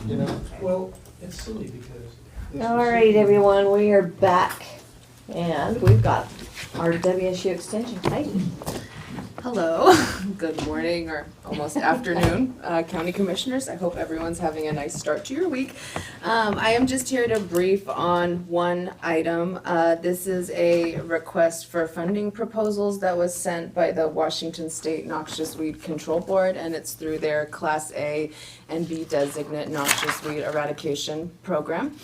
You know, well, it's silly because. this All was- right, everyone, we are back, and we've got our WSU Extension, Heidi. Hello, good morning or almost afternoon, County Commissioners. I hope everyone's having a nice start to your week. I am just here to brief on one item. This is a request for funding proposals that was sent by the Washington State Noxious Weed Control Board, and it's through their Class A and B designate noxious weed eradication program.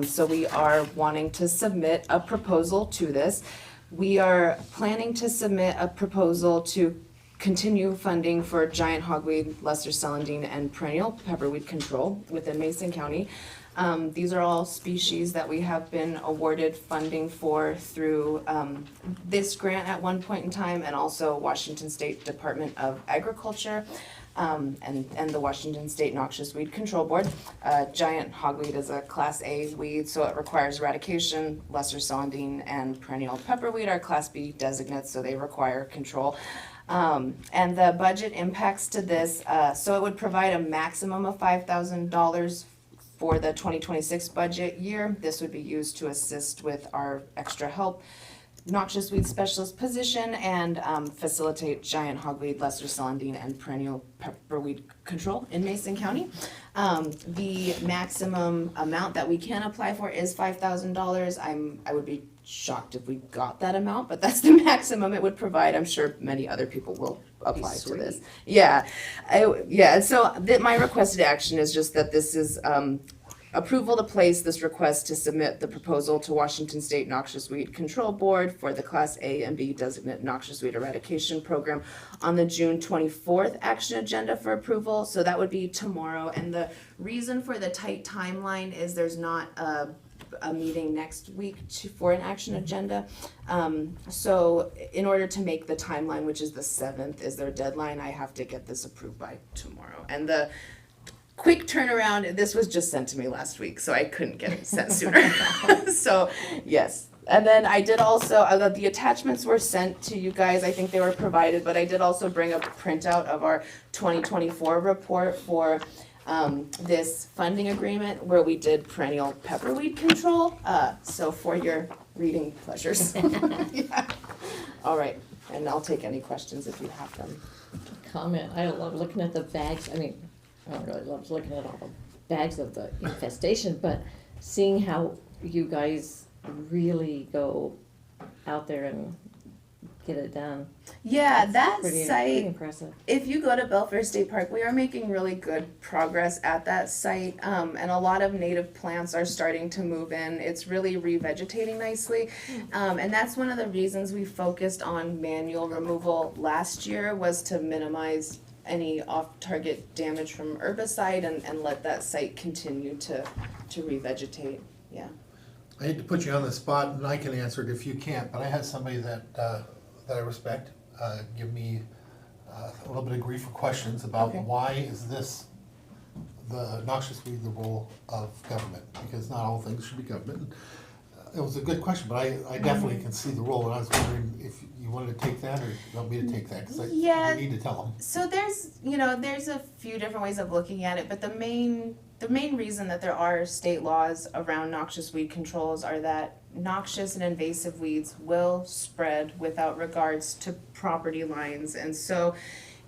So we are wanting to submit a proposal to this. We are planning to submit a proposal to continue funding for giant hogweed, lesser celandine, and perennial pepperweed control within Mason County. These are all species that we have been awarded funding for through this grant at one point in time, and also Washington State Department of Agriculture. And the Washington State Noxious Weed Control Board. Giant hogweed is a Class A weed, so it requires eradication. Lesser celandine and perennial pepperweed are Class B designates, so they require control. And the budget impacts to this, so it would provide a maximum of $5,000 for the 2026 budget year. This would be used to assist with our extra help noxious weed specialist position and facilitate giant hogweed, lesser celandine, and perennial pepperweed control in Mason County. The maximum amount that we can apply for is $5,000. I would be shocked if we got that amount, but that's the maximum it would provide. I'm sure many other people will apply to this. Yeah, and so my requested action is just that this is approval to place this request to submit the proposal to Washington State Noxious Weed Control Board for the Class A and B designate noxious weed eradication program on the June 24th action agenda for approval. So that would be tomorrow. And the reason for the tight timeline is there's not a meeting next week for an action agenda. So in order to make the timeline, which is the 7th is their deadline, I have to get this approved by tomorrow. And the quick turnaround, this was just sent to me last week, so I couldn't get it sent sooner. So, yes. And then I did also, the attachments were sent to you guys, I think they were provided, but I did also bring a printout of our 2024 report for this funding agreement where we did perennial pepperweed control, so for your reading pleasures. Yeah. All right, and I'll take any questions if you have them. Comment, I love looking at the bags, I don't really love looking at all the bags of the infestation, but seeing how you guys really go out there and get it done. Yeah, that Pretty site, impressive. if you go to Belfair State Park, we are making really good progress at that site, and a lot of native plants are starting to move in. It's really revegetating nicely, and that's one of the reasons we focused on manual removal last year, was to minimize any off-target damage from herbicide and let that site continue to revegetate. Yeah. I hate to put you on the spot, and I can answer it if you can't, but I had somebody that I respect give me a little bit of grief or questions about Okay. why is this the noxious weed the role of government? Because not all things should be government. It was a good question, but I definitely can see the role, and I was wondering if you wanted to take that or you want me to take that, because Yeah. you need to tell them. So there's a few different ways of looking at it, but the main reason that there are state laws around noxious weed controls are that noxious and invasive weeds will spread without regards to property lines. And so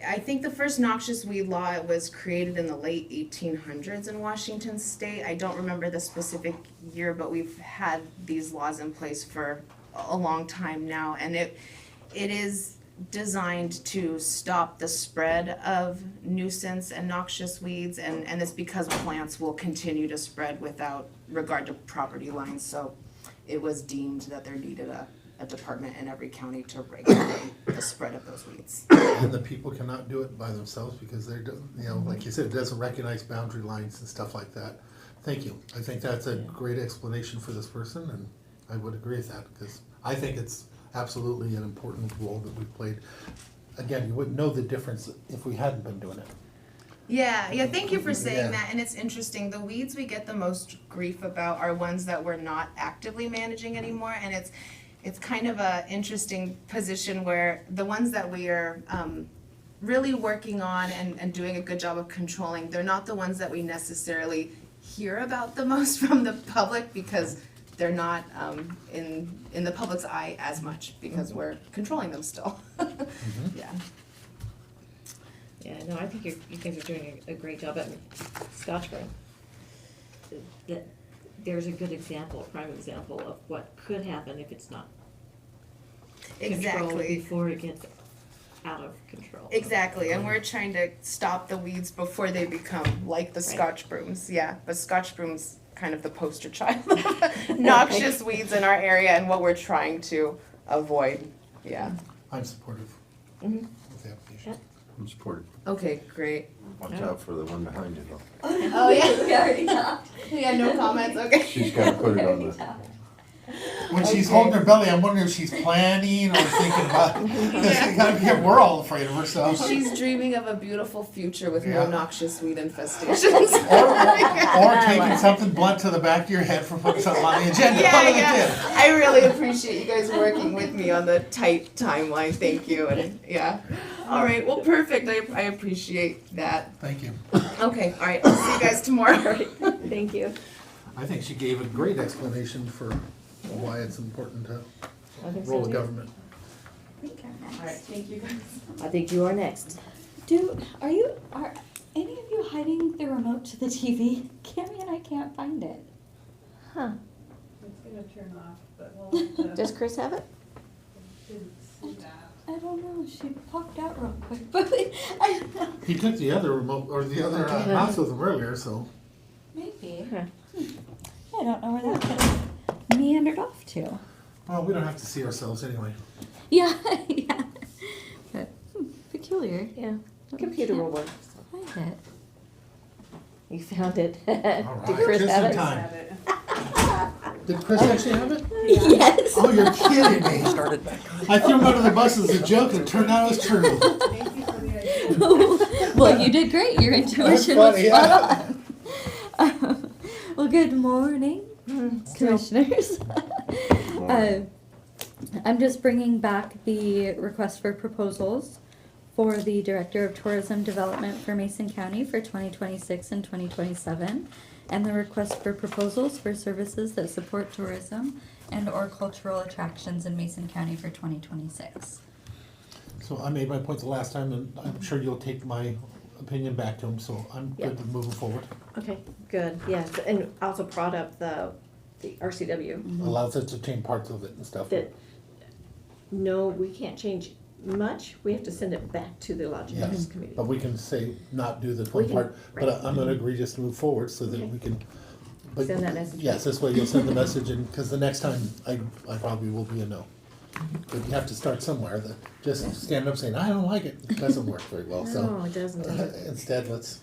I think the first noxious weed law was created in the late 1800s in Washington State. I don't remember the specific year, but we've had these laws in place for a long time now, and it is designed to stop the spread of nuisance and noxious weeds, and it's because plants will continue to spread without regard to property lines. So it was deemed that there needed a department in every county to regulate the spread of those weeds. And the people cannot do it by themselves because they're, like you said, it doesn't recognize boundary lines and stuff like that. Thank you. I think that's a great explanation for this person, and I would agree with that, because I think it's absolutely an important role that we've played. Again, you wouldn't know the difference if we hadn't been doing it. Yeah, thank you for saying Yeah. that, and it's interesting, the weeds we get the most grief about are ones that we're not actively managing anymore, and it's kind of a interesting position where the ones that we are really working on and doing a good job of controlling. They're not the ones that we necessarily hear about the most from the public because they're not in the public's eye as much because we're controlling them still. Yeah. Yeah, no, I think you guys are doing a great job at Scotchburn. There's a good example, a prime example of what could happen if it's not controlled Exactly. before it gets out of control. Exactly, and we're trying to stop the weeds before they become like the Right. Scotch brooms. Yeah, but Scotch brooms kind of the poster child of noxious weeds in our area and what we're trying to avoid. Yeah. I'm supportive Mhm. of the application. I'm supportive. Okay, great. Watch out for the one behind you though. Oh yeah. We already talked. Yeah, no comments. Okay. She's gotta put it on the, When she's Okay. holding her belly, I'm wondering if she's planning or thinking about, we're all afraid of her, so. She's dreaming of a beautiful future with Yeah. no noxious weed infestations. Or taking something blunt to the back of your head for putting something on the agenda. Yeah. I really appreciate you guys working with me on the tight timeline. Thank you. And yeah. All right. Well, perfect. I appreciate that. Thank you. Okay. All right. I'll see you guys tomorrow. Thank you. I think she gave a great explanation for why it's important to I think so role of too. government. I think I'm next. All right. Thank you guys. I think you are next. Are any of you hiding the remote to the TV? Cammy and I can't find it. Huh. It's gonna turn off, but we'll have to, Does Chris have it? didn't see that. I don't know, she popped out real quick, but I don't know. He took the other remote, or the other mouse with him earlier, so. Maybe. Huh. I don't know where that could have meandered off to. Well, we don't have to see ourselves anyway. Yeah, yeah. But peculiar. Yeah. Computer will work. Find it. You found it. All Did right, Chris just have in it? time. Have it. Did Chris actually have it? Yes. Oh, you're kidding me. I threw him under the bus as a joke and it turned out it was true. Thank you for the idea. Well, you did great. Your intuition was funny, spot on. Well, good morning, commissioners. I'm just bringing back the request for proposals for the Director of Tourism Development for Mason County for 2026 and 2027, and the request for proposals for services that support tourism and or cultural attractions in Mason County for 2026. So I made my point the last time, and I'm sure you'll take my opinion back to him, so I'm Yeah. good with moving forward. Okay, good, yes, and also brought up the RCW, Allows us to change parts of it and stuff. that, no, we can't change much, we have to send it back to the Lodging Yes, House Committee. but we can say not do the We one can- part, but right. I'm gonna agree just to move forward so that Okay. we can. but- Send that message. Yes, this way you'll send the message, and, cause the next time I probably will be a no. But you have to start somewhere, just stand up saying, I don't like it, it doesn't work very well, so. No, it doesn't, does it? Instead, let's,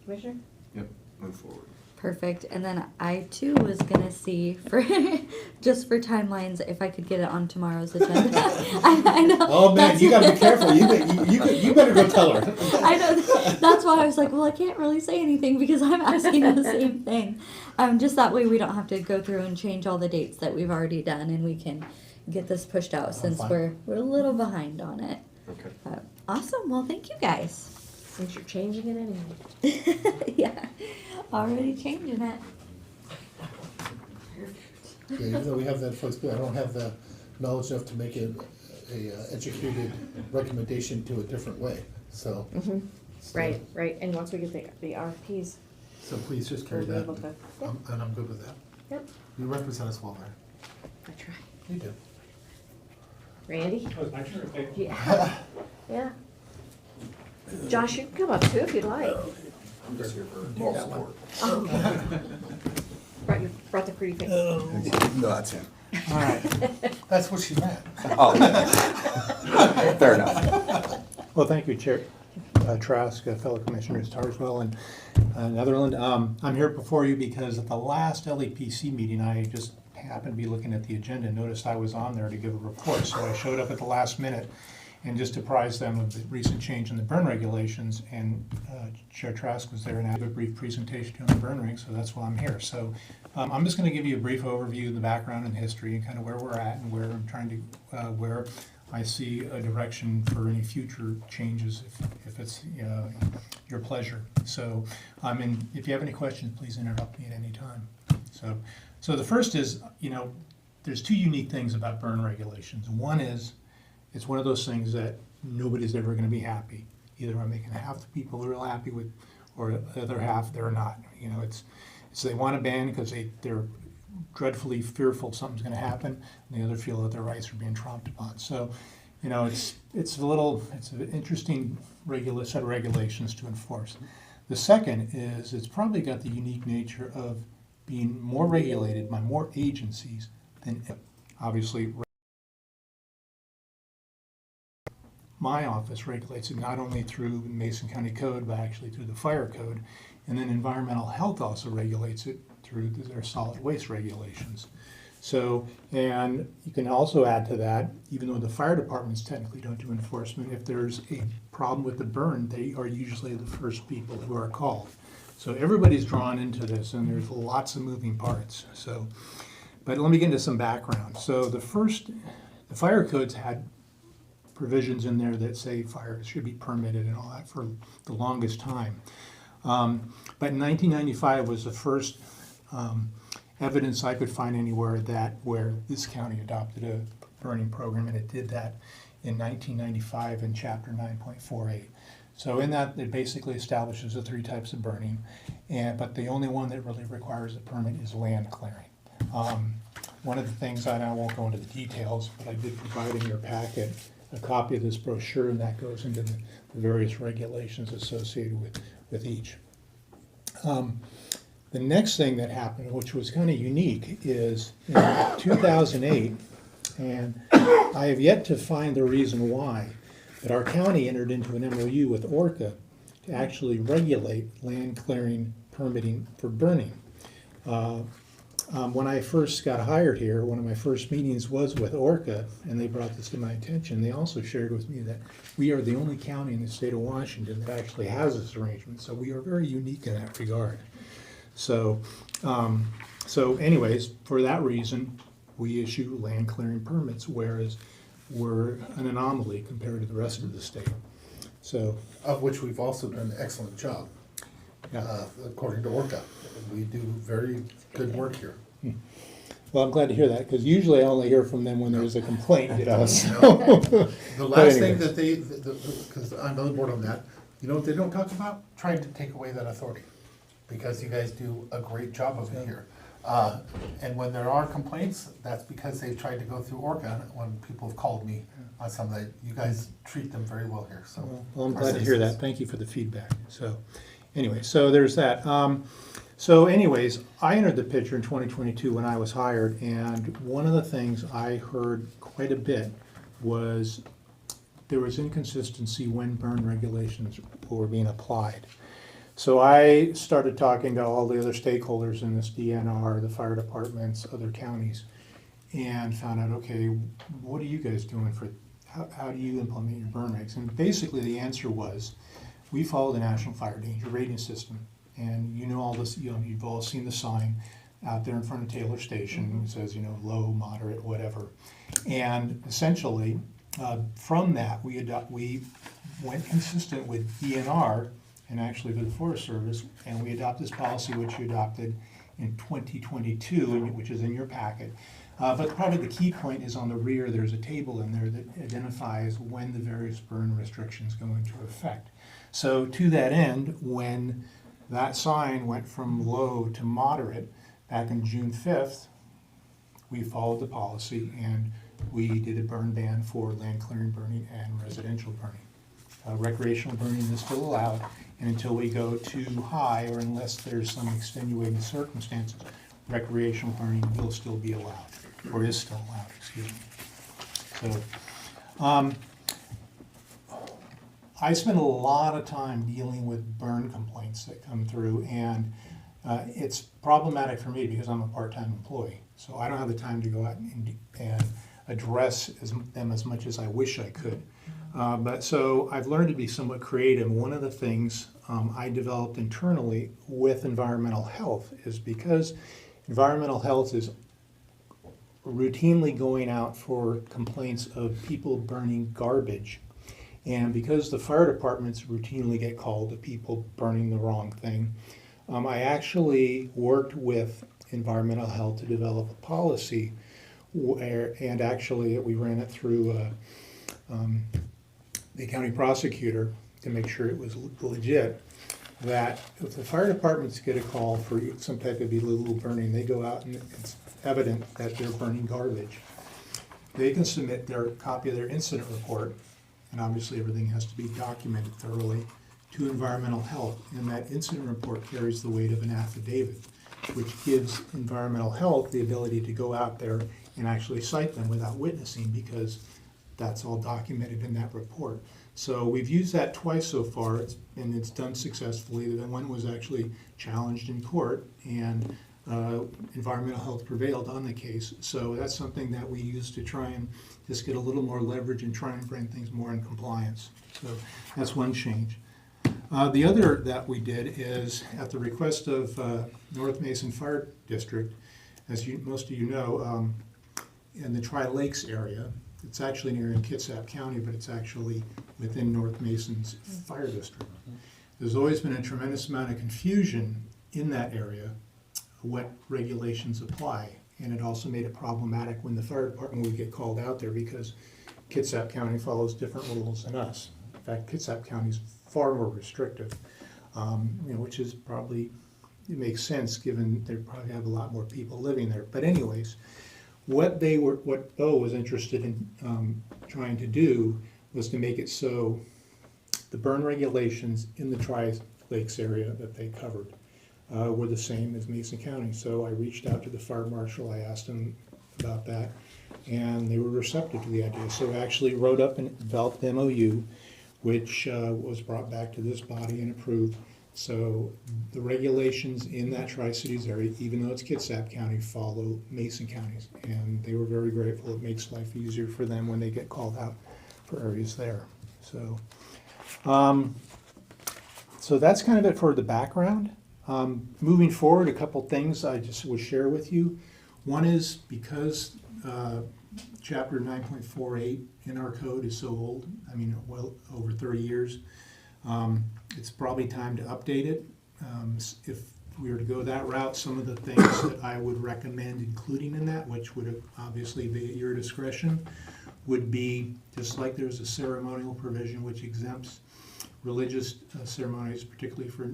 Commissioner? yep, move forward. Perfect. And then I too was gonna see for just for timelines if I could get it on tomorrow's agenda. I know. oh man, you gotta be careful, you better go tell her. I know. That's why I was like, well, I can't really say anything because I'm asking the same thing. Just that way we don't have to go through and change all the dates that we've already done, and we can get this pushed out since fine. we're a little behind on it. Okay. Awesome. Well, thank you guys. Since you're changing it anyway. Yeah, already changing it. Yeah, even though we have that flexibility, I don't have the knowledge enough to make a educated recommendation to a different way, so. Mm-hmm, so- right, right, and once we get the RFPs, So please just carry we'll be that, able to, yep, and I'm good with that. yep, You represent us well there, I try. you do. Randy? Oh, it's my turn, okay. Yeah, yeah. Josh, you can come up too if you'd like. I'm just here for moral support. Brought the pretty face. No, that's him. All right, that's what she meant. Oh, fair enough. Well, thank you, Chair Trask, fellow commissioners Tarswell and Netherland. I'm here before you because at the last LEPC meeting, I just happened to be looking at the agenda and noticed I was on there to give a report. So I showed up at the last minute and just apprised them of the recent change in the burn regulations. And Chair Trask was there and I gave a brief presentation on the burn ring, so that's why I'm here. So I'm just going to give you a brief overview of the background and history and kind of where we're at and where I'm trying to, where I see a direction for any future changes if it's your pleasure. So, if you have any questions, please interrupt me at any time. So the first is, there's two unique things about burn regulations. One is, it's one of those things that nobody's ever going to be happy. Either I'm making half the people real happy with, or the other half they're not. It's they want to ban because they're dreadfully fearful something's going to happen, and the other feel that their rights are being tromped upon. So, it's an interesting set of regulations to enforce. The second is it's probably got the unique nature of being more regulated by more agencies than obviously. My office regulates it not only through Mason County Code, but actually through the fire code. And then environmental health also regulates it through their solid waste regulations. So, and you can also add to that, even though the fire departments technically don't do enforcement, if there's a problem with the burn, they are usually the first people who are called. So everybody's drawn into this, and there's lots of moving parts. So, but let me get into some background. So the fire codes had provisions in there that say fires should be permitted and all that for the longest time. But in 1995 was the first evidence I could find anywhere where this county adopted a burning program, and it did that in 1995 in Chapter 9.48. So in that, it basically establishes the three types of burning, but the only one that really requires a permit is land clearing. One of the things, and I won't go into the details, but I did provide in your packet a copy of this brochure, and that goes into the various regulations associated with each. The next thing that happened, which was kind of unique, is in 2008, and I have yet to find the reason why, but our county entered into an MOU with ORCA to actually regulate land clearing permitting for burning. When I first got hired here, one of my first meetings was with ORCA, and they brought this to my attention. They also shared with me that we are the only county in the state of Washington that actually has this arrangement, so we are very unique in that regard. So anyways, for that reason, we issue land clearing permits, whereas we're an anomaly compared to the rest of the state. So, Of which we've also done an excellent job, according to ORCA. We do very good work here. well, I'm glad to hear that, because usually I only hear from them when there's a complaint, So. The last thing anyways. that because I'm on the board on that, what they don't talk about? Trying to take away that authority, because you guys do a great job of it here. And when there are complaints, that's because they've tried to go through ORCA, when people have called me on some that you guys treat them very well here, so. Well, I'm our glad to hear that. citizens. Thank you for the feedback. So, anyway, so there's that. So anyways, I entered the picture in 2022 when I was hired, and one of the things I heard quite a bit was there was inconsistency when burn regulations were being applied. So I started talking to all the other stakeholders in this DNR, the fire departments, other counties, and found out, okay, what are you guys doing how do you implement your burn regs? And basically the answer was, we follow the National Fire Danger Rating System. And all this, you've all seen the sign out there in front of Taylor Station. It says, low, moderate, whatever. And essentially, from that, we went consistent with DNR and actually with the Forest Service, and we adopted this policy, which we adopted in 2022, which is in your packet. But probably the key point is on the rear, there's a table in there that identifies when the various burn restrictions go into effect. So to that end, when that sign went from low to moderate back on June 5th, we followed the policy and we did a burn ban for land clearing burning and residential burning. Recreational burning is still allowed, and until we go too high, or unless there's some extenuating circumstances, recreational burning will still be allowed, or is still allowed, excuse me. So, I spend a lot of time dealing with burn complaints that come through, and it's problematic for me because I'm a part-time employee. So I don't have the time to go out and address them as much as I wish I could. But so I've learned to be somewhat creative. One of the things I developed internally with environmental health is because environmental health is routinely going out for complaints of people burning garbage. And because the fire departments routinely get called to people burning the wrong thing, I actually worked with environmental health to develop a policy and actually we ran it through the county prosecutor to make sure it was legit, that if the fire departments get a call for some type of illegal burning, they go out and it's evident that they're burning garbage. They can submit their copy of their incident report, and obviously everything has to be documented thoroughly, to environmental health, and that incident report carries the weight of an affidavit, which gives environmental health the ability to go out there and actually cite them without witnessing, because that's all documented in that report. So we've used that twice so far, and it's done successfully. The one was actually challenged in court, and environmental health prevailed on the case. So that's something that we use to try and just get a little more leverage and try and bring things more in compliance. So that's one change. The other that we did is at the request of North Mason Fire District, as most of you know, in the Tri-Lakes area. It's actually near in Kitsap County, but it's actually within North Mason's fire district. There's always been a tremendous amount of confusion in that area, what regulations apply. And it also made it problematic when the fire department would get called out there, because Kitsap County follows different rules than us. In fact, Kitsap County is far more restrictive, which is probably, it makes sense given they probably have a lot more people living there. But anyways, what Bo was interested in trying to do was to make it so the burn regulations in the Tri-Lakes area that they covered were the same as Mason County. So I reached out to the fire marshal, I asked him about that, and they were receptive to the idea. So I actually wrote up and developed the MOU, which was brought back to this body and approved. So the regulations in that Tri-Cities area, even though it's Kitsap County, follow Mason counties. And they were very grateful. It makes life easier for them when they get called out for areas there. So, so that's kind of it for the background. Moving forward, a couple things I just will share with you. One is because Chapter 9.48 in our code is so old, well over 30 years, it's probably time to update it. If we were to go that route, some of the things that I would recommend including in that, which would obviously be at your discretion, would be just like there's a ceremonial provision which exempts religious ceremonies, particularly for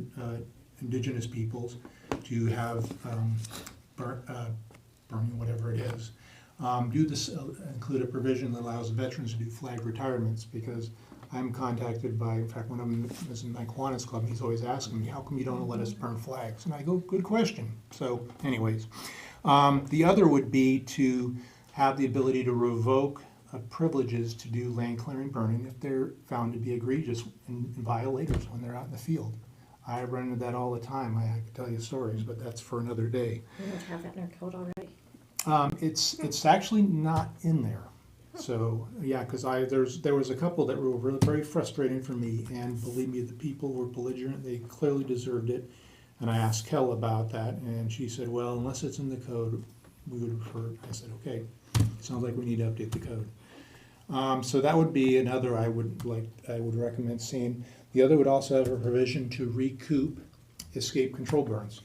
indigenous peoples, to have burning whatever it is. Do this include a provision that allows veterans to do flag retirements, because I'm contacted by, in fact, when I'm in my Kiwanis Club, he's always asking me, how come you don't let us burn flags? And I go, good question. So anyways, the other would be to have the ability to revoke privileges to do land clearing burning if they're found to be egregious and violators when they're out in the field. I run into that all the time. I could tell you stories, but that's for another day. We don't have that in our code already. It's actually not in there. So yeah, because there was a couple that were really very frustrating for me, and believe me, the people were belligerent. They clearly deserved it, and I asked Kel about that, and she said, "Well, unless it's in the code, we would refer." I said, "Okay, sounds like we need to update the code." So that would be another I would recommend seeing. The other would also have a provision to recoup escape control burns.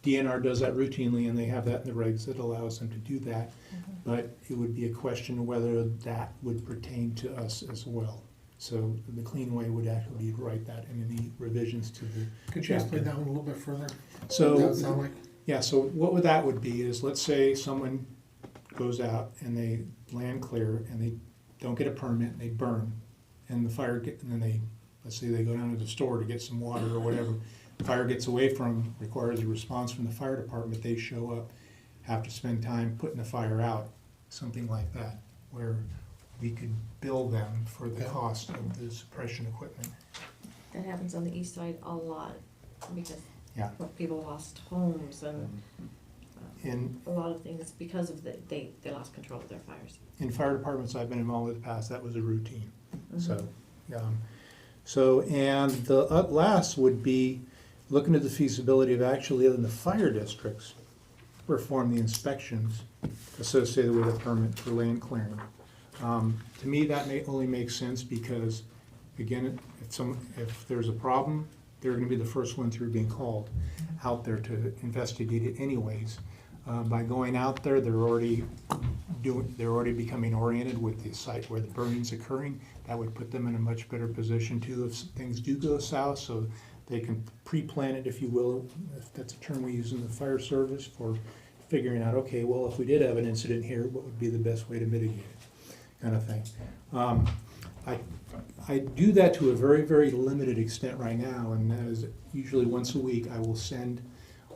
DNR does that routinely, and they have that in the regs that allows them to do that. Mm-hmm. But it would be a question whether that would pertain to us as well. So the clean way would actually be to write that in any revisions to the Could you chapter. explain that one a little bit further? So, What does that sound like? yeah, so what that would be is, let's say someone goes out and they land clear and they don't get a permit, they burn, and let's say they go down to the store to get some water or whatever. Fire gets away from them, requires a response from the fire department, they show up, have to spend time putting the fire out, something like that, where we could bill them for the cost of the suppression equipment. That happens on the east side a lot, because Yeah. people lost homes and In a lot of things because of they lost control of their fires. in fire departments I've been involved with in the past, that was a routine. Mhm. So, and the last would be looking at the feasibility of actually in the fire districts, perform the inspections associated with a permit for land clearing. To me, that may only make sense because, again, if there's a problem, they're gonna be the first one through being called out there to investigate it anyways. By going out there, they're already becoming oriented with the site where the burning's occurring. That would put them in a much better position too if things do go south, so they can pre-plan it, if you will, if that's a term we use in the fire service, for figuring out, okay, well, if we did have an incident here, what would be the best way to mitigate it, kind of thing. I do that to a very, very limited extent right now, and that is usually once a week I will send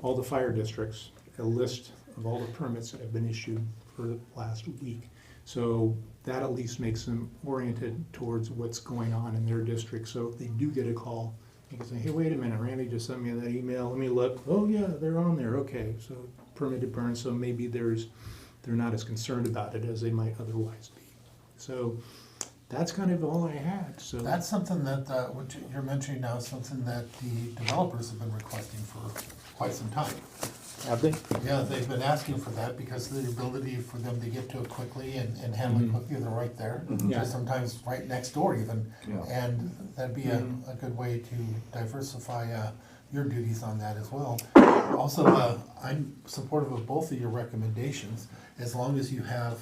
all the fire districts a list of all the permits that have been issued for the last week. So that at least makes them oriented towards what's going on in their district. So if they do get a call, they can say, hey, wait a minute, Randy just sent me that email, let me look. Oh yeah, they're on there, okay. So permitted burn, so maybe they're not as concerned about it as they might otherwise be. So that's kind of all I had, so. That's something that, what you're mentioning now is something that the developers have been requesting for quite some time. Have they? Yeah, they've been asking for that because of the ability for them to get to it quickly and handle it quickly, they're right there. Yeah. Just sometimes right next door even. Yeah. And that'd be a good way to diversify your duties on that as well. Also, I'm supportive of both of your recommendations, as long as you have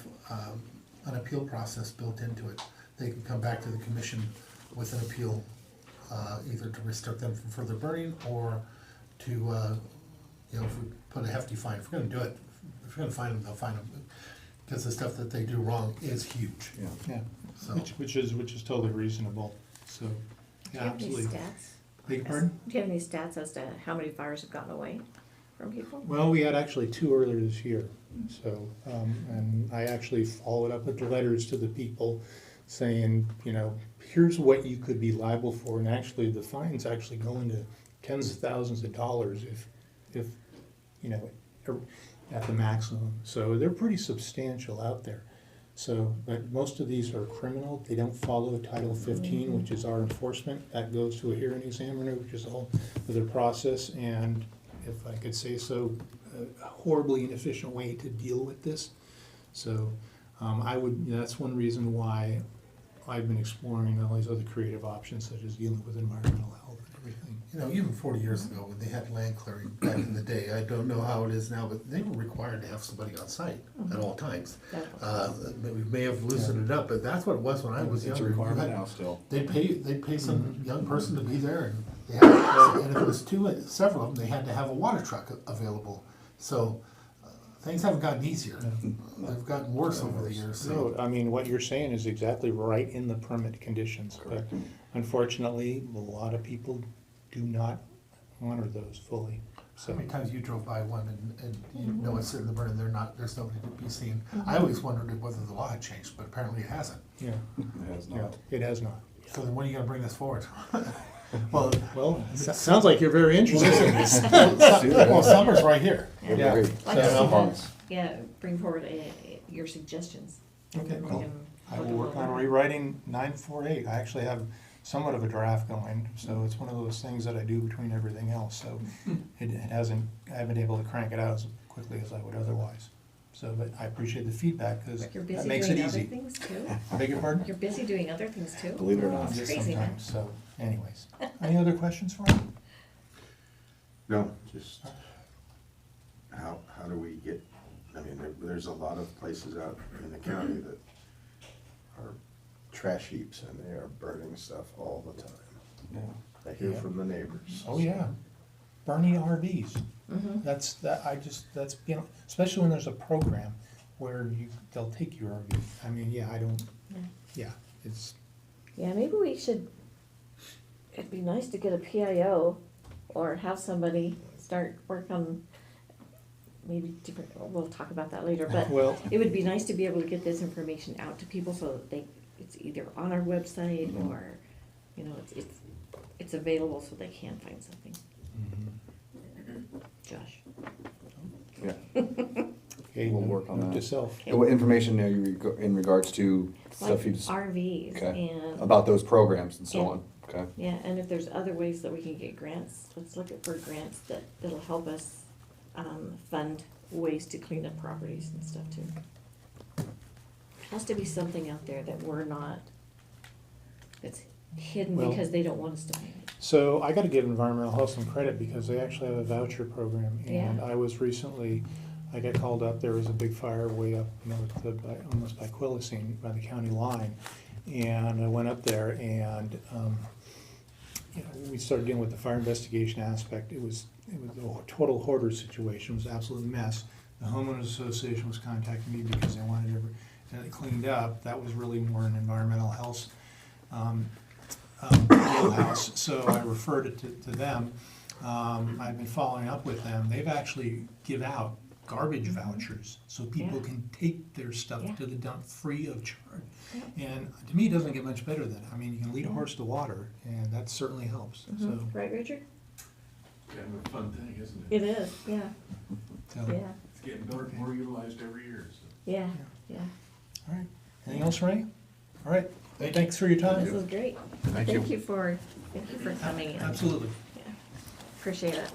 an appeal process built into it. They can come back to the commission with an appeal, either to restrict them from further burning or to, if we put a hefty fine. If we're gonna do it, if we're gonna fine them, they'll fine them. Because the stuff that they do wrong is huge. Yeah, So, which is totally reasonable, so, Do yeah, you have any absolutely. stats? Beg your pardon? Do you have any stats as to how many fires have gotten away from people? Well, we had actually 2 earlier this year, so, and I actually followed up with the letters to the people saying, here's what you could be liable for, and actually, the fines actually go into tens of thousands of dollars if, at the maximum. So they're pretty substantial out there. So, but most of these are criminal, they don't follow Title 15, which is our enforcement. That goes to a hearing examiner, which is all of their process, and if I could say so, a horribly inefficient way to deal with this. So, that's one reason why I've been exploring all these other creative options, such as dealing with environmental health and everything. even 40 years ago, when they had land clearing back in the day, I don't know how it is now, but they were required to have somebody on site at all times. We may have loosened it up, but that's what it was when I was It's a younger. You requirement had- now still. They'd pay some young person to be there, and they had, and if it was several of them, they had to have a water truck available. So things haven't gotten easier; they've gotten worse over the years. So So, I mean, what you're saying is exactly right in the permit conditions, but unfortunately, a lot of people do not honor those fully, how so. many times you drove by one and you know it's sitting in the burn and there's nobody to be seen? I always wondered whether the law had changed, but apparently it hasn't. Yeah, It has yeah, not. it has not. So then when are you gonna bring this forward? Well, Well, sounds like you're very interested in this. well, summer's right here. Yeah. Like So- to see bring forward your suggestions. Okay, We well, can I will look work them on over. rewriting 948. I actually have somewhat of a draft going, so it's one of those things that I do between everything else, so I haven't been able to crank it out as quickly as I would otherwise. So, but I appreciate the feedback, because But you're that busy makes it doing other easy. things too. I beg your pardon? You're busy doing other things too. Believe it or not. It's Just crazy, man. sometimes, so anyways. Any other questions for me? No, just how do we get, there's a lot of places out in the county that are trash heaps and they are burning stuff all the time. Yeah. I hear Yeah. from the neighbors. Oh, yeah. Burning RVs. Mm-hmm. That's, especially when there's a program where they'll take your RV. I mean, it's, Yeah, maybe we should, it'd be nice to get a PIO or have somebody start work on maybe different, we'll talk about that later, but well, it would be nice to be able to get this information out to people so that it's either on our website or, it's available so they can find something. Josh. Yeah. okay, We'll work on note that. to self. Okay. What information are you in regards to Like stuff you just, RVs okay, and. about those programs and so Yeah. on, okay? Yeah, and if there's other ways that we can get grants, let's look at for grants that'll help us fund ways to clean up properties and stuff too. Has to be something out there that we're not, that's hidden Well- because they don't want us to pay it. So I gotta give environmental health some credit because they actually have a voucher program. And Yeah. I was recently, I got called up, there was a big fire way up north of, almost by Quillising, by the county line. And I went up there and, you know, we started dealing with the fire investigation aspect. It was a total hoarder situation, it was an absolute mess. The homeowners association was contacting me because they wanted it cleaned up. That was really more an environmental health, wheelhouse, so I referred it to them. I've been following up with them. They've actually give out garbage vouchers, so people Yeah. can take their stuff Yeah. to the dump free of charge. Yeah. And to me, it doesn't get much better than that. I mean, you can lead a horse to water, and that certainly helps, so. Mhm. Right, Richard? Kind of a fun thing, isn't it? It is, yeah, so, yeah, It's getting more utilized every year, so. yeah, yeah. All right, anything else, Ray? All right, thanks for your time. This is great. Thank you. Thank you for coming in. Absolutely. Yeah. Appreciate it.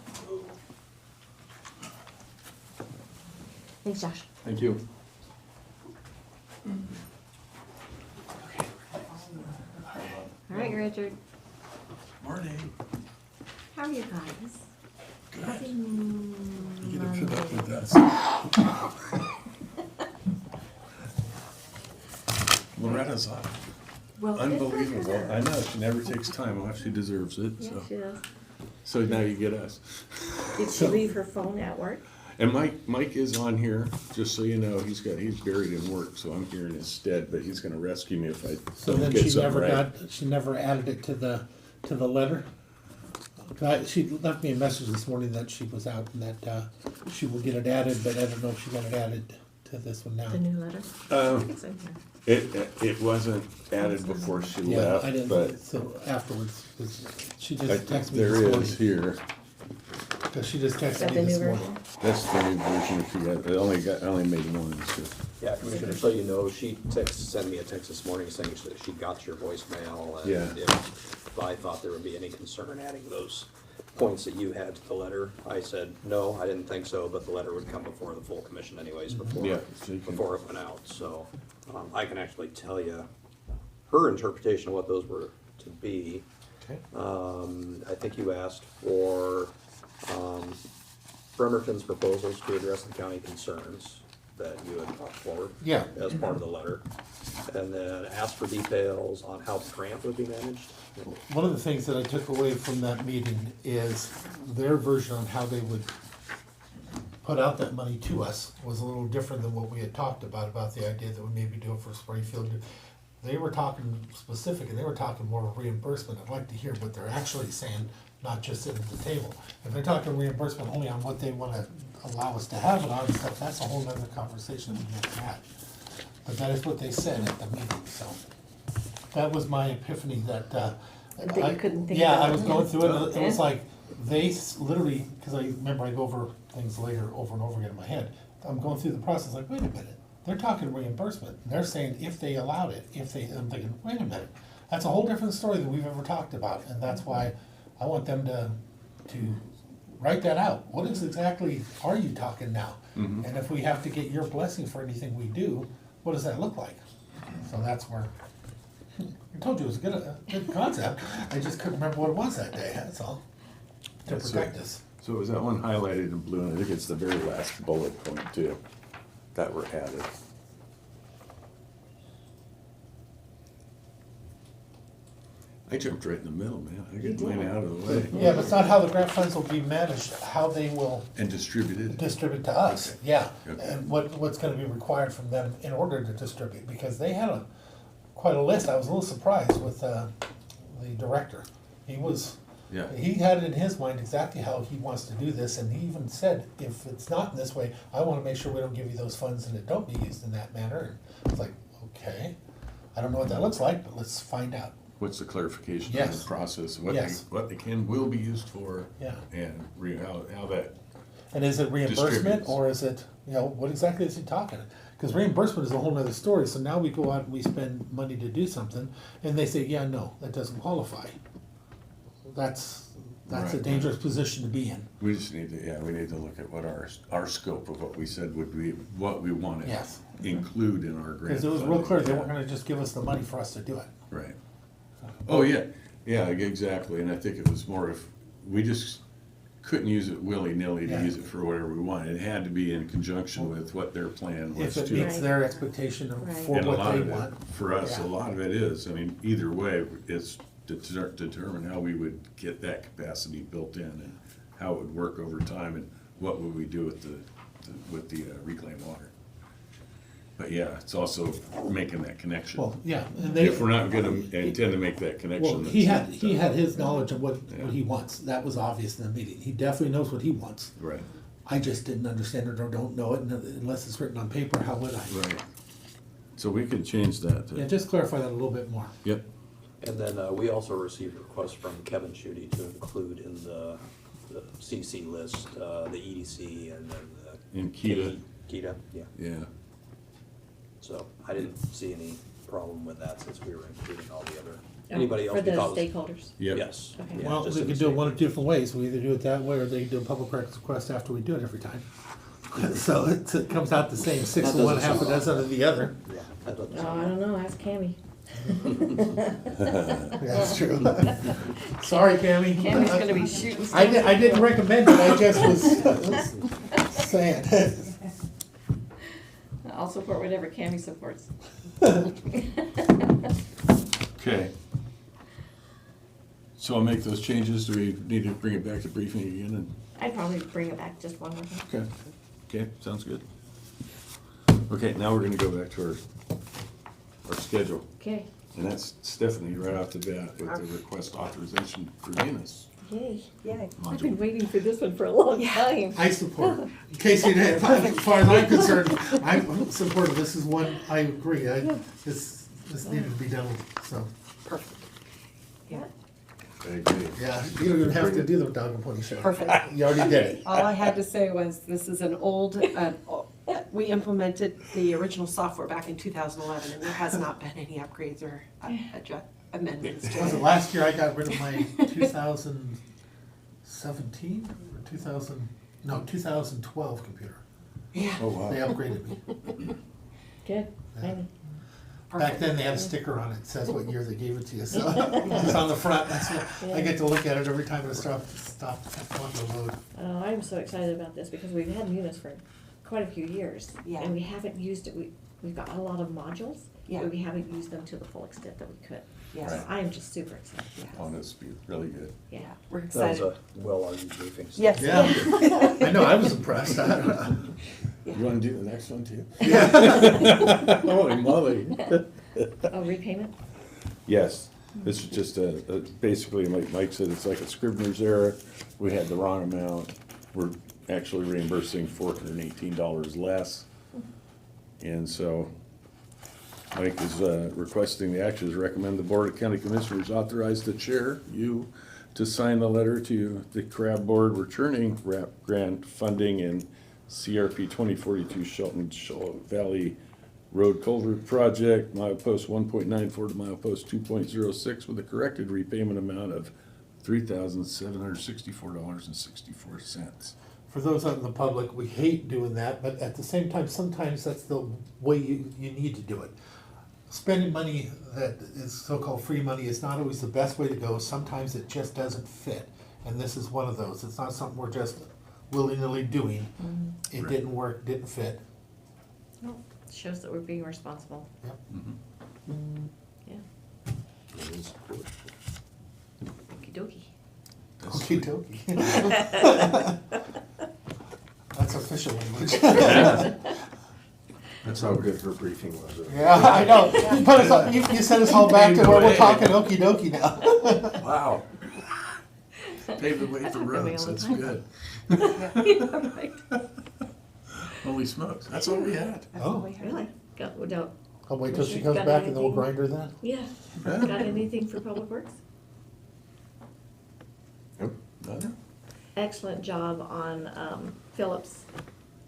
Thanks, Josh. Thank you. All right, Richard. Morning. How are you guys? Happy You gotta put up Monday. with us. Loretta's Well, good for unbelievable. her. I know, she never takes time off. She deserves it, Yeah, so. she does. So now you get us. Did she leave her phone at work? And Mike is on here, just so you know, he's buried in work, so I'm here in his stead, but he's gonna rescue me if I So don't then get she something never right. she never added it to the letter? She left me a message this morning that she was out and that, she will get it added, but I don't know if she got it added to this one now. The new letter? I think it's in here. It wasn't added before she Yeah, left, I didn't, but so afterwards, 'cause she I just think texted me there this morning. is here. Cause she just Is texted that me the new this version? morning. That's the new version if you got, I only made one, so. Yeah, Commissioner, so you know, she sent me a text this morning saying that she got your voicemail, Yeah. and if I thought there would be any concern adding those points that you had to the letter, I said, no, I didn't think so, but the letter would come before the full commission anyways, Yeah, before so you can- before it went out, so, I can actually tell you her interpretation of what those were to be. Okay. I think you asked for, Bremerton's proposals to address the county concerns that you had brought forward. Yeah. As part of the letter. And then asked for details on how the grant would be managed. One of the things that I took away from that meeting is their version on how they would put out that money to us was a little different than what we had talked about the idea that we maybe do it for Springfield. They were talking specific, and they were talking more reimbursement. I'd like to hear what they're actually saying, not just sitting at the table. If they're talking reimbursement only on what they wanna allow us to have it on and stuff, that's a whole nother conversation we have to have. But that is what they said at the meeting, so. That was my epiphany that, That you couldn't think yeah, about I was it. going through it, and it was Yeah. like, they literally, cause I remember I go over things later over and over again in my head. I'm going through the process, like, wait a minute, they're talking reimbursement, and they're saying if they allowed it, I'm thinking, wait a minute. That's a whole different story than we've ever talked about, and that's why I want them to write that out. What is exactly are you talking now? Mhm. And if we have to get your blessing for anything we do, what does that look like? So that's where, I told you it was a good concept, I just couldn't remember what it was that day, that's all. To That's protect it. us. So was that one highlighted in blue, and I think it's the very last bullet point too, that were added. I jumped right in the middle, man, I You get mine did. out of the way. Yeah, but it's not how the grant funds will be managed, how they will And distributed. distribute to us, yeah. Okay. And what's gonna be required from them in order to distribute, because they had quite a list, I was a little surprised with, the director. Yeah. He had it in his mind exactly how he wants to do this, and he even said, if it's not in this way, I wanna make sure we don't give you those funds and it don't be used in that manner. And I was like, okay, I don't know what that looks like, but let's find out. What's the clarification on Yes. the process, Yes. what they will be used for? Yeah. And how that, And is it reimbursement, Distributes. or is it, what exactly is he talking? Because reimbursement is a whole nother story, so now we go out and we spend money to do something, and they say, yeah, no, that doesn't qualify. That's That's a Right. dangerous position to be in. We just need to, yeah, we need to look at what our scope of what we said would be, what we want to Yes. include in our grant. Because it was real clear, they funding. weren't gonna just give us the money for us to do it. Right. Oh, yeah, yeah, exactly, and I think it was more if, we just couldn't use it willy-nilly to Yeah. use it for whatever we wanted. It had to be in conjunction with what their plan was If it too. meets Right. their expectation of, Right. for And a what lot they of want. it, for us, Yeah. a lot of it is, I mean, either way, it's to determine how we would get that capacity built in and how it would work over time and what would we do with the reclaimed water. But yeah, it's also making that connection. Well, yeah, and they, If we're not gonna intend to make that connection. well, he had that's- his knowledge of what Yeah. he wants. That was obvious in the meeting. He definitely knows what he wants. Right, I just didn't understand it or don't know it, and unless it's written on paper, how would I? right. So we could change that. Yeah, just clarify that a little bit more. Yep, And then we also received a request from Kevin Schutte to include in the CC list, the EDC and then the. And Kita. Kita, yeah. yeah. So I didn't see any problem with that since we were including all the other, Oh, anybody else For the we thought was. stakeholders. Yep. Yes. Okay. Yeah, Well, just they in could the do it one of statement. different ways. We either do it that way, or they can do a public records request after we do it every time. So it comes out the same, six That of one, doesn't half a sound dozen of the other. Yeah, that doesn't Oh, sound I don't know, ask Cammy. Yeah, that's true. Sorry, Cammy. Cammy's gonna be shooting. I didn't recommend it, I just was saying. I'll support whatever Cammy supports. Okay. So I'll make those changes. Do we need to bring it back to briefing again? And I'd probably bring it back just one more time. okay, okay, sounds good. Okay, now we're gonna go back to our schedule. Okay, And that's Stephanie right off the bat with the request authorization for Venus yay. Yay. I've been module. waiting for this one for a long time. I support it. In case you didn't, as far as I'm concerned, I'm supportive. This is one, I agree. This needed to be done, so. Perfect. Yeah, I agree. Yeah, you don't even have to do the dog and pony show. perfect. You already did it. All I had to say was, this is an old, we implemented the original software back in 2011, and there has not been any upgrades or amendments to Was it it. last year I got rid of my 2017 or 2012 computer? Yeah, Oh, wow. They upgraded me. Good, finally. Back then, they had a sticker on it, says what year they gave it to you, so it's on the front, that's what, I get to look at it every time it stops on the load. Oh, I'm so excited about this because we've had Munis for quite a few years. Yeah. And we haven't used it, we've got a lot of modules, Yeah. but we haven't used them to the full extent that we could. yes, So I am just super excited, Oh, this would be really good. yeah. yeah, we're That was excited. a well-argued briefing. Yes. Yeah, I know, I was impressed. You wanna do the next one too? Yeah. Holy moly. Oh, repayment? Yes, this is just basically, like Mike said, it's like a Scrivener's error. We had the wrong amount. We're actually reimbursing $418 less. And so Mike is requesting the actions, recommend the Board of County Commissioners authorize the chair, you, to sign the letter to the CRAB Board returning RAP grant funding in CRP 2042 Shelton Valley Road Culvert Project, milepost 1.94 to milepost 2.06 with a corrected repayment amount of $3,764.64. For those out in the public, we hate doing that, but at the same time, sometimes that's the way you need to do it. Spending money that is so-called free money is not always the best way to go. Sometimes it just doesn't fit, and this is one of those. It's not something we're just willy-nilly doing. It Right. didn't work, didn't fit. No, shows that we're being responsible. Yep. Yeah, It is. okey dokey. That's- Okey dokey. That's official language. That's how good her briefing was. Yeah, I know. You put us all, you sent us all back to where we're talking okey dokey now. Wow. Pave the way That's for happened to me roads, all the that's time. good. Yeah, right. Holy smokes, that's all we had. That's Oh. all we have. Really? Got, without, I'll wait till she comes back and then we'll grind her then. yeah. Got anything for Public Works? Nope. None? Excellent job on Phillips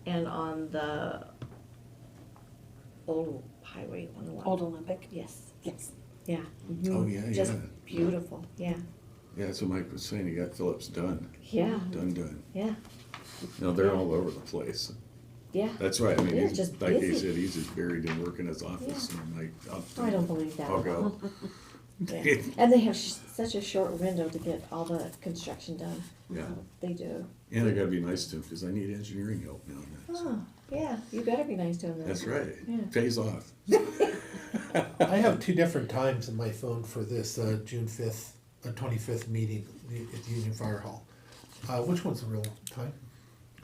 and on the old highway 101. Old Olympic? Yes, Yes. yeah. Oh, yeah, Just yeah. beautiful, yeah. Yeah, that's what Mike was saying, he got Phillips done, Yeah, done. yeah, No, they're all over the place. yeah. That's right, I mean, They're he's, just like he busy. said, he's just buried in work in his office, Yeah. and I'm like, I don't believe that. I'll go. Yeah. And they have such a short window to get all the construction done. Yeah. They do. And I gotta be nice to him, cause I need engineering help now and then. so. Oh, yeah, you better be nice to them then. That's right, Yeah. pays off. I have two different times in my phone for this June 5th, 25th meeting at the Union Fire Hall. Which one's the real time?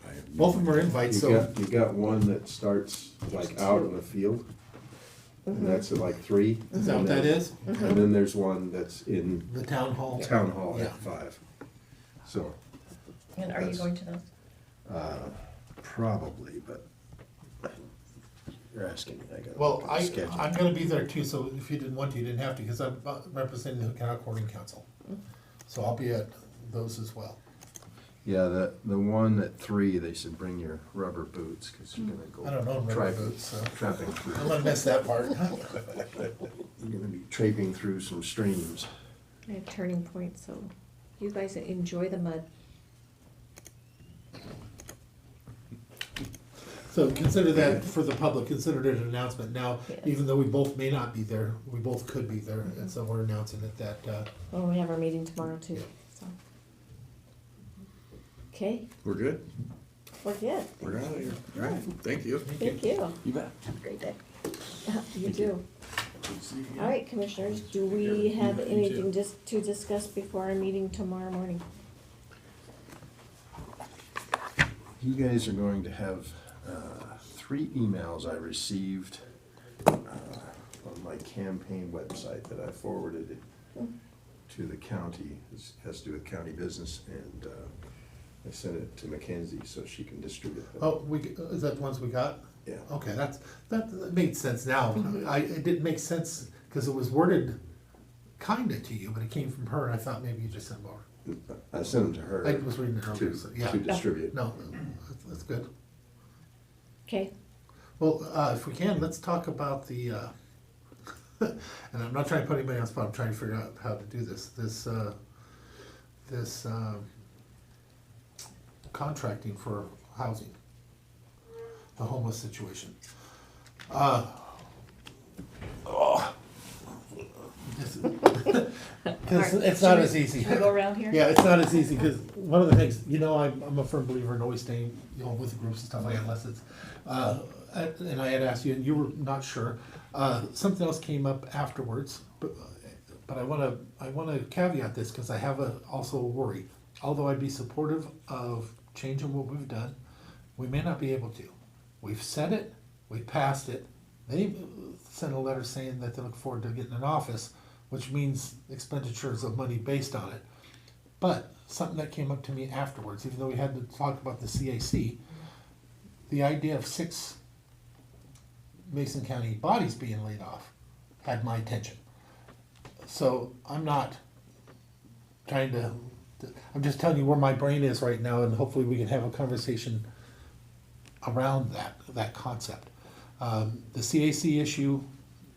I have no Both of them are invites, so You got one that starts like out in the field, and that's at like 3. is that what that is? And then there's one that's in The town hall? town hall Yeah. at 5. So, And are you That's- going to those? probably, but you're asking me, I got. Well, schedule. I'm gonna be there too, so if you didn't want to, you didn't have to, because I'm representing the County Courting Council. So I'll be at those as well. Yeah, the one at 3, they said bring your rubber boots, because you're gonna go. I don't know rubber tri- boots, so Trapping through. I'm gonna miss that part. You're gonna be traipsing through some streams. I have Turning Point, so you guys enjoy the mud. So consider that for the public, consider it an announcement. Now, Yes. even though we both may not be there, we both could be there, and so we're announcing it that, Well, we have our meeting tomorrow too, so. Okay, We're good, we're good. we're out of here, alright, thank you. Thank you. You bet. Have a great day. You too. See you again. All right, commissioners, do we have anything just to discuss before our meeting tomorrow morning? You guys are going to have 3 emails I received on my campaign website that I forwarded it to the county. This has to do with county business, and I sent it to Mackenzie so she can distribute them. oh, is that the ones we got? Yeah. Okay, that made sense now. It didn't make sense, because it was worded kinda to you, but it came from her, and I thought maybe you just sent them over. I sent them to her. I was reading it earlier, so, yeah. To distribute. No, that's good. Okay, Well, if we can, let's talk about the, and I'm not trying to put anybody on the spot, I'm trying to figure out how to do this, this contracting for housing, the homeless situation. Because it's not as easy. should we go around here? Yeah, it's not as easy, because one of the things, I'm a firm believer in always staying, with the groups and stuff like that, unless it's, and I had asked you, and you were not sure. Something else came up afterwards, but I wanna caveat this, because I have also a worry. Although I'd be supportive of changing what we've done, we may not be able to. We've said it, we passed it, they sent a letter saying that they look forward to getting an office, which means expenditures of money based on it. But something that came up to me afterwards, even though we had to talk about the CAC, the idea of 6 Mason County bodies being laid off had my attention. So I'm not trying to, I'm just telling you where my brain is right now, and hopefully we can have a conversation around that concept. The CAC issue,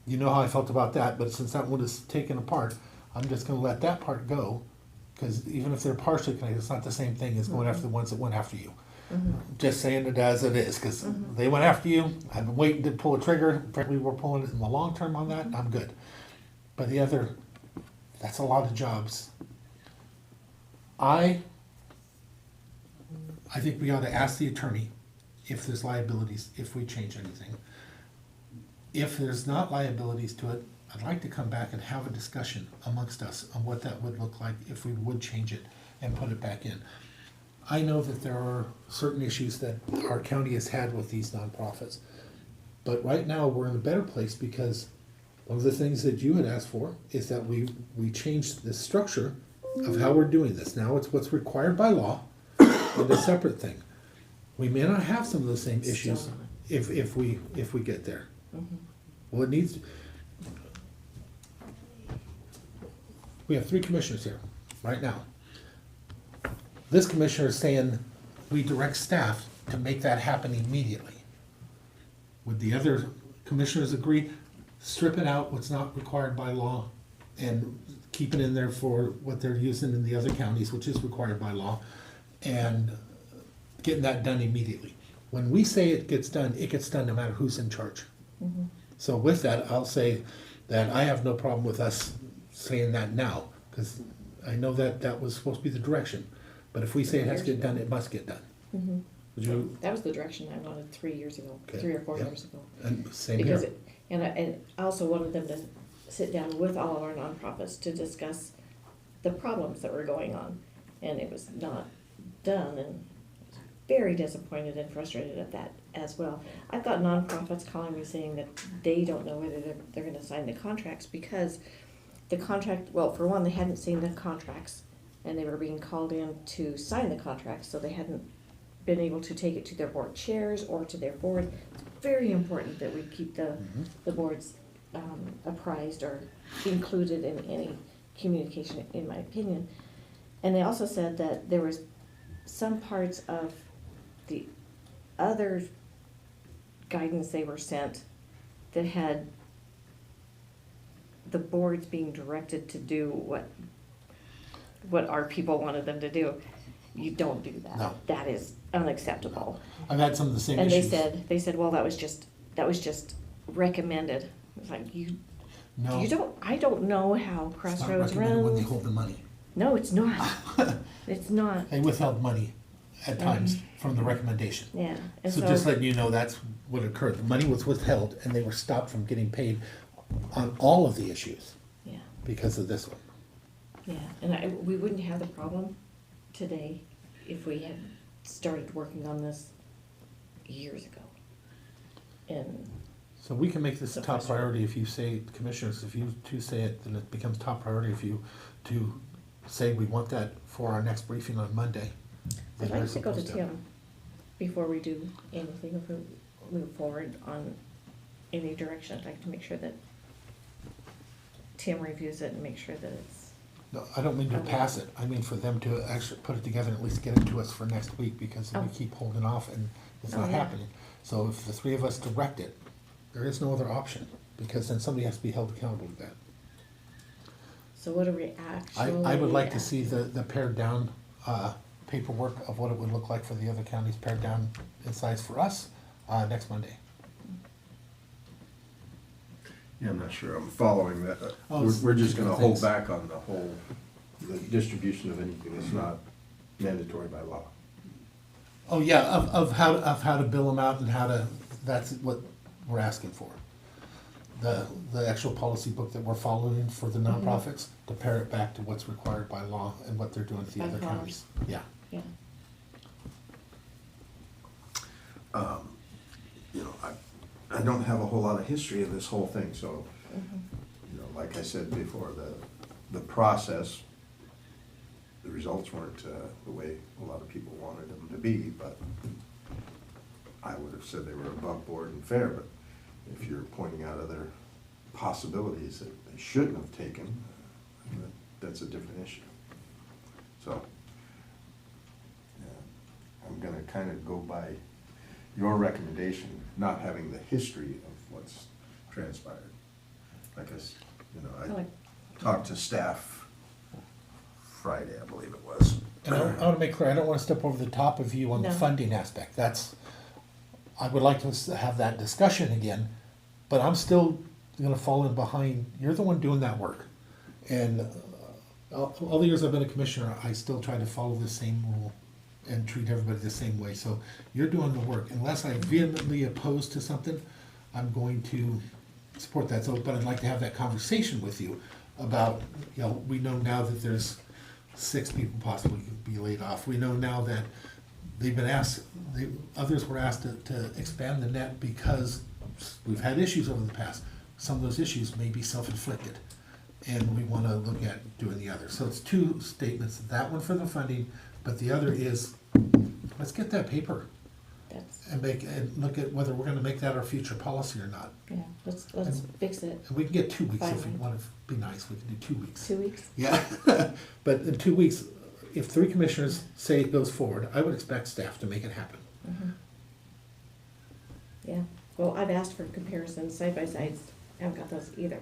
you know how I felt about that, but since that one is taken apart, I'm just gonna let that part go, because even if they're partially connected, it's not the same thing as going after the ones that went after you. Just saying it as it is, because they went after you, I've been waiting to pull a trigger, frankly, we're pulling it in the long term on that, I'm good. But the other, that's a lot of jobs. I think we ought to ask the attorney if there's liabilities, if we change anything. If there's not liabilities to it, I'd like to come back and have a discussion amongst us on what that would look like if we would change it and put it back in. I know that there are certain issues that our county has had with these nonprofits. But right now, we're in a better place, because one of the things that you had asked for is that we changed the structure of how we're doing this. Now it's what's required by law and a separate thing. We may not have some of the same issues if we get there. Well, it needs, we have 3 commissioners here right now. This commissioner is saying we direct staff to make that happen immediately. Would the other commissioners agree? Strip it out, what's not required by law, and keep it in there for what they're using in the other counties, which is required by law, and getting that done immediately. When we say it gets done no matter who's in charge. So with that, I'll say that I have no problem with us saying that now, because I know that that was supposed to be the direction. But if we say it has to get done, it must get done. Would you, That was the direction I wanted 3 years ago, Okay, 3 or 4 yeah. years ago. and same Because here. and I also wanted them to sit down with all of our nonprofits to discuss the problems that were going on. And it was not done, and very disappointed and frustrated at that as well. I've got nonprofits calling me saying that they don't know whether they're gonna sign the contracts because the contract, well, for one, they hadn't seen the contracts and they were being called in to sign the contracts, so they hadn't been able to take it to their board chairs or to their board. It's very important that we keep the boards apprised or included in any communication, in my opinion. And they also said that there was some parts of the other guidance they were sent that had the boards being directed to do what our people wanted them to do. You don't do that. No. That is unacceptable. I've had some of the same And issues. they said, well, that was just recommended. It's like, No, you don't, I don't know how it's not Crossroads recommended when they runs. hold the money. No, it's not. It's not, They withheld money at times from the recommendation. yeah. And So just letting you know, that's what occurred. The money was withheld and they were stopped from getting paid on all of the issues yeah, because of this one. yeah. And we wouldn't have the problem today if we had started working on this years ago. And So we can make this a So top frustrating. priority if you say, commissioners, if you two say it, then it becomes top priority if you to say we want that for our next briefing on Monday. I'd Then we're like to go to supposed Tim before we do anything, if we move forward on any direction. I'd like to make sure that Tim reviews it and make sure that it's, No, I don't mean to Okay. pass it. I mean for them to actually put it together and at least get it to us for next week, because we Oh. keep holding off and it's Oh, not yeah. happening. So if the three of us direct it, there is no other option, because then somebody has to be held accountable to that. so what are we actually? I would like to see the pared down, paperwork of what it would look like for the other counties, pared down in size for us, next Monday. Yeah, I'm not sure I'm following that. Oh, We're just gonna hold thanks. back on the distribution of anything that's not mandatory by law. Oh, yeah, of how to bill them out and how to, that's what we're asking for. The actual policy book that we're following for the nonprofits, to pare it back to what's required by law and what they're doing to the By other laws. counties. Yeah. Yeah, You know, I don't have a whole lot of history of this whole thing, so, Mm-hmm. you know, like I said before, the process, the results weren't the way a lot of people wanted them to be, but I would have said they were above board and fair, but if you're pointing out other possibilities that they shouldn't have taken, that's a different issue. So, yeah, I'm gonna kind of go by your recommendation, not having the history of what's transpired. Like I like- talked to staff Friday, I believe it was. And I want to make clear, I don't want to step over the top of you on the No. funding aspect. I would like to have that discussion again, but I'm still gonna fall in behind, you're the one doing that work. And all the years I've been a commissioner, I still try to follow the same rule and treat everybody the same way. So you're doing the work. Unless I'm vehemently opposed to something, I'm going to support that. So, but I'd like to have that conversation with you about, you know, we know now that there's 6 people possibly could be laid off. We know now that they've been asked, others were asked to expand the net because we've had issues over the past. Some of those issues may be self-inflicted, and we want to look at doing the other. So it's 2 statements, that one for the funding, but the other is, let's get that paper that's, and look at whether we're gonna make that our future policy or not. yeah, let's fix it. And we can get 2 weeks if we Finally. want to be nice, we can do 2 weeks. 2 weeks? Yeah, but in 2 weeks, if 3 commissioners say it goes forward, I would expect staff to make it happen. Yeah, well, I've asked for comparisons, side by sides, I haven't got those either.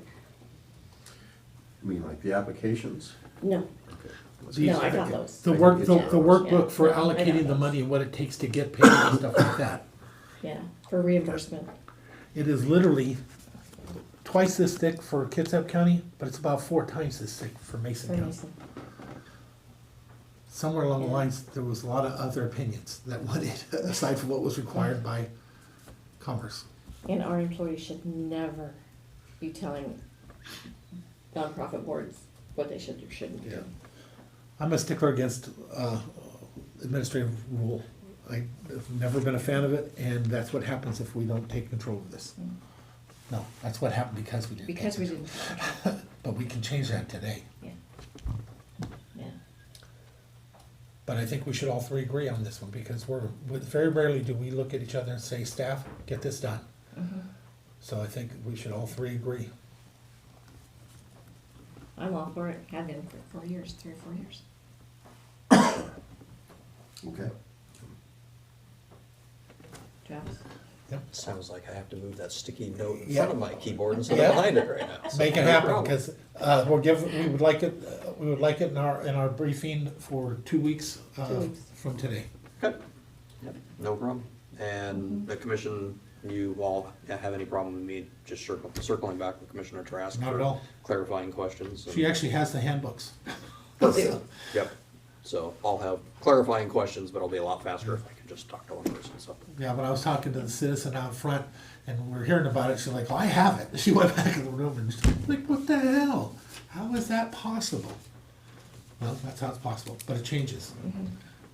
I mean, like the applications? No, Okay. no, I got those. The work, the Yeah. workbook for Yeah. No, I got allocating the those. money and what it takes to get paid and stuff like that. Yeah, for reimbursement. It is literally twice this thick for Kitsap County, but it's about 4 times this thick for Mason For County. Mason. Somewhere along the lines, there was a lot of other opinions that went in, aside from what was required by Commerce. And our employees should never be telling nonprofit boards what they should or shouldn't be Yeah. doing. I'm a stickler against administrative rule. I've never been a fan of it, and that's what happens if we don't take control of this. No, that's what happened because we didn't. Because take we control. didn't. But we can change that today. Yeah. Yeah. But I think we should all three agree on this one, because very rarely do we look at each other and say, staff, get this done. Mhm. So I think we should all three agree. I'm all for it, have been for 4 years, 3 or 4 years. Okay. Travis? Sounds like I have to move that sticky note in Yeah. front of my keyboard instead Yeah. of behind it right now. So Make it no happen, problem. because we would like it in our briefing for 2 weeks 2 weeks. from today. Okay. Yep, no problem. And the commission, you all have any problem with me just circling back with Commissioner Trask? Not at for all. Clarifying questions? and- She actually has the handbooks. Yep, so I'll have clarifying questions, but I'll be a lot faster if I can just talk to one person, so. Yeah, when I was talking to the citizen out front, and we were hearing about it, she's like, oh, I have it. She went back in the room and she's like, what the hell? How is that possible? Well, that's how it's possible, but it changes.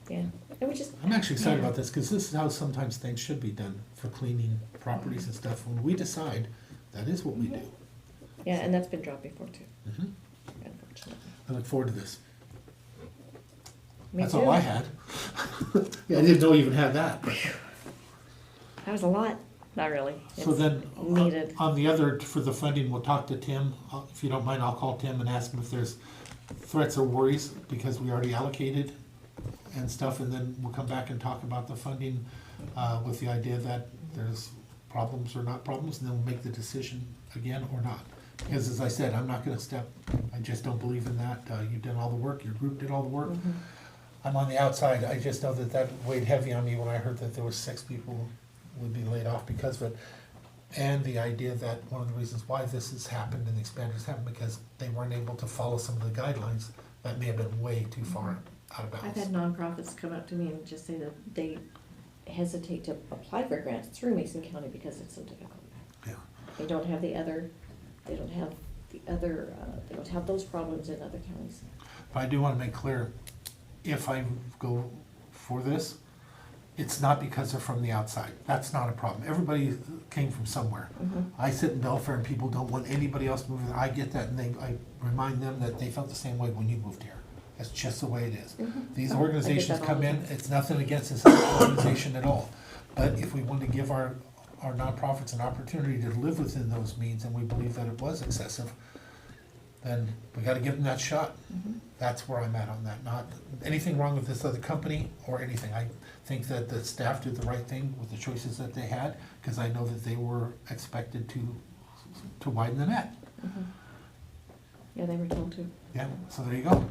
Yeah, and we just. I'm actually excited yeah. about this, because this is how sometimes things should be done for cleaning properties and stuff. When we decide, that is what we do. Yeah, and that's been dropped before too, Mhm. unfortunately. I look forward to this. Me That's too. all I had. Yeah, I didn't know you even had that, but. That was a lot, not really. So It's then, needed. on the other, for the funding, we'll talk to Tim. If you don't mind, I'll call Tim and ask him if there's threats or worries, because we already allocated and stuff, and then we'll come back and talk about the funding with the idea that there's problems or not problems, and then we'll make the decision again or not. Because as I said, I'm not gonna I just don't believe in that. You've done all the work, your group did all the work. I'm on the outside. I just know that weighed heavy on me when I heard that there were 6 people would be laid off because of it. And the idea that one of the reasons why this has happened and the expansion has happened because they weren't able to follow some of the guidelines that may have been way too far out of I've bounds. had nonprofits come up to me and just say that they hesitate to apply for grants through Mason County because it's so difficult. Yeah. They don't have they don't have those problems in other counties. But I do wanna make clear, if I go for this, it's not because they're from the outside. That's not a problem. Everybody came from somewhere. I sit in Belfair and people don't want anybody else moving. I get that, and I remind them that they felt the same way when you moved here. That's just the way it is. These I get organizations that all come the in, time. it's nothing against this organization at all. But if we want to give our nonprofits an opportunity to live within those means, and we believe that it was excessive, then we gotta give them that shot. That's where I'm at on that. Not anything wrong with this other company or anything. I think that the staff did the right thing with the choices that they had, because I know that they were expected to widen the net. Yeah, they were told to. Yeah, so there you go.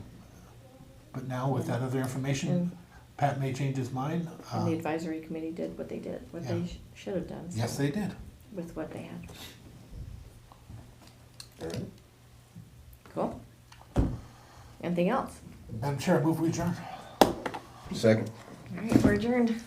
But now with that other information, And, Pat may change his mind. and the advisory committee did what they did, what they Yeah. should have done. so, Yes, they did. With what they had. All right. Cool. Anything else? Madam Chair, I move we adjourn. Second. All right, we're adjourned.